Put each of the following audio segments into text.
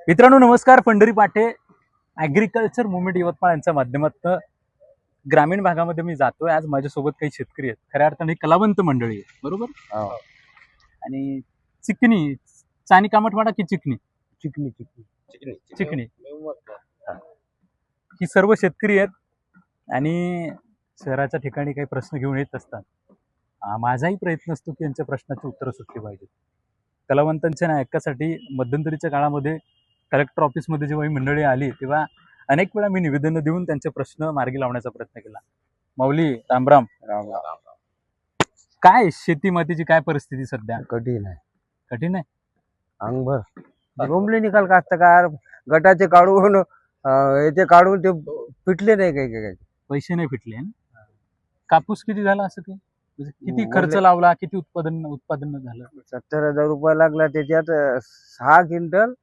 मित्रांनो नमस्कार. पंढरी पाटे ॲग्रिकल्चर मुवमेंट यवतमाळ यांच्या माध्यमातून ग्रामीण भागामध्ये मी जातोय. आज माझ्यासोबत काही शेतकरी आहेत, खऱ्या अर्थाने कलावंत मंडळी आहे, बरोबर. आणि चिकनी चानी कामठवाडा की चिकनी चिकनी चिकनी चिकनी चिकनी ही सर्व शेतकरी आहेत आणि शहराच्या ठिकाणी काही प्रश्न घेऊन येत असतात. माझाही प्रयत्न असतो की यांच्या प्रश्नाची उत्तरं सुटली पाहिजेत. कलावंतांच्या नायकासाठी मध्यंतरीच्या काळामध्ये कलेक्टर ऑफिसमध्ये जेव्हा ही मंडळी आली तेव्हा अनेक वेळा मी निवेदनं देऊन त्यांचे प्रश्न मार्गी लावण्याचा प्रयत्न केला. माऊली रामराम. राम काय शेतीमातीची काय परिस्थिती सध्या? कठीण आहे, कठीण आहे. अंगभर बोंबले निकाल कास्तकार गटाचे काढून याचे काढून ते पिटले नाही काही पैसे नाही फिटले ना? कापूस किती झाला असं काही? म्हणजे किती खर्च बोलले- लावला, किती उत्पादन झालं? 70,000 रुपये लागला. त्याच्यात 6 क्विंटल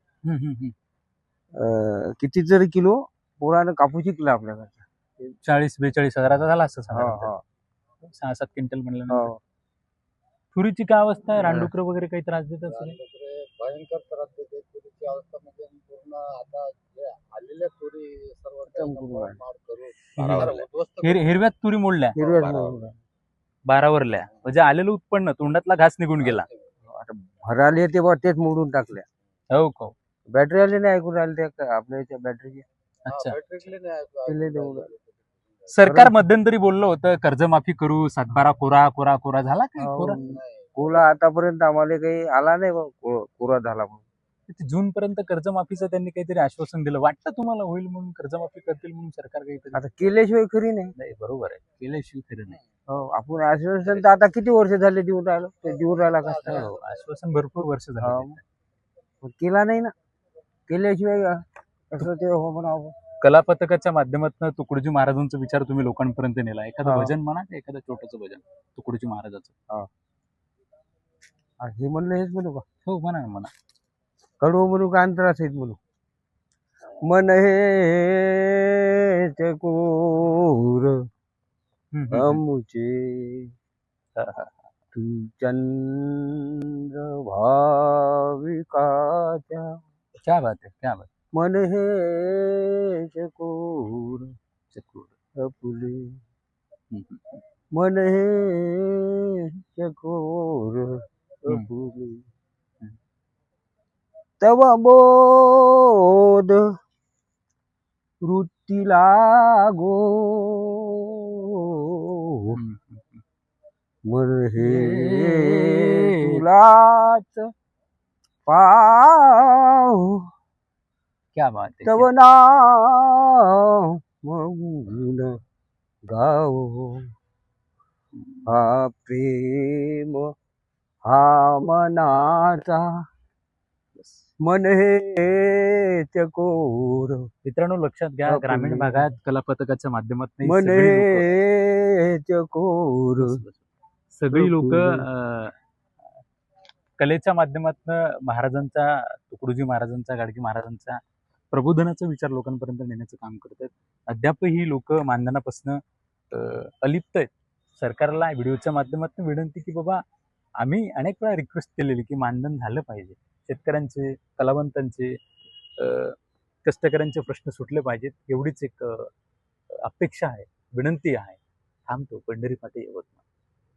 किती तरी किलो पुरानं कापूस शिकला आपल्याकडे. 40-42 हजाराचा झाला असं हो, साधारणतः. हो, 6-7 क्विंटल म्हणलं. हो. तुरीची काय अवस्था आहे? रानडुकर वगैरे काही त्रास देत असेल? भयंकर त्रास देते तुरीची अवस्था. म्हणजे पूर्ण आता जे आलेल्या तुरी सर्व मार करून हिरव्यात तुरी मोडल्या, हिरव्याच नाही. 12वरल्या. म्हणजे आलेलं उत्पन्न तोंडातला घास निघून गेला. आता भराले ते बा तेच मोडून टाकल्या. हो का? बॅटरी आले नाही ऐकून राहिले ते आपल्या याच्या बॅटरीचे अच्छा. केले देऊन. सरकार मध्यंतरी बोललं होतं कर्जमाफी करू, 7-12 कोरा कोरा कोरा झाला काय? कोरा कोला आतापर्यंत आम्हाला काही आला नाही बा, कोरा झाला म्हणून. जून पर्यंत कर्जमाफीचं त्यांनी काहीतरी आश्वासन दिलं. वाटतं तुम्हाला होईल म्हणून, कर्जमाफी करतील म्हणून सरकार काहीतरी? आता केल्याशिवाय खरी नाही. नाही, बरोबर आहे, केल्याशिवाय खरं नाही. हो, आपण आश्वासन तर आता किती वर्ष झाले देऊन राहिलो, ते देऊन राहिला का? हो, आश्वासन भरपूर वर्ष हो. झालं. पण केला नाही ना. केल्याशिवाय असं ते हो म्हणावं. कला पथकाच्या माध्यमातून तुकडोजी महाराजांचा विचार तुम्ही लोकांपर्यंत नेला. एखादं हा. भजन म्हणा, एखादं छोटंसं भजन तुकडोजी महाराजाचं. हे म्हणलं हेच म्हणू का? हो, म्हणा ना, म्हणा. कडवं म्हणू का अंतरास आहेत म्हणू? मन हे चकोर अमुचे तू चंद्र भाविकाच्या. क्या बात आहे, क्या बात. मन हे चकोर चकोर. फुले, मन हे चकोर फुले, तव बोध वृत्ती लागो, मन हे तुलाच पाहू, क्या बात आहे. तव नाव मौन गाओ. हा प्रेम हा मनाचा, मन हे चकोर. मित्रांनो लक्षात घ्या, हा, ग्रामीण पूर्वी. भागात कला पथकाच्या माध्यमातून मन हे चकोर सगळी लोक फुले. कलेच्या माध्यमातून महाराजांचा, तुकडोजी महाराजांचा, गाडगे महाराजांचा प्रबोधनाचा विचार लोकांपर्यंत नेण्याचं काम करतात. अद्यापही लोक मानधनापासून अलिप्त आहेत. सरकारला व्हिडिओच्या माध्यमातून विनंती की बाबा, आम्ही अनेक वेळा रिक्वेस्ट केलेली की मानधन झालं पाहिजे. शेतकऱ्यांचे, कलावंतांचे, कष्टकऱ्यांचे प्रश्न सुटले पाहिजेत. एवढीच एक अपेक्षा आहे, विनंती आहे. थांबतो. पंढरी पाटे, यवतमाळ.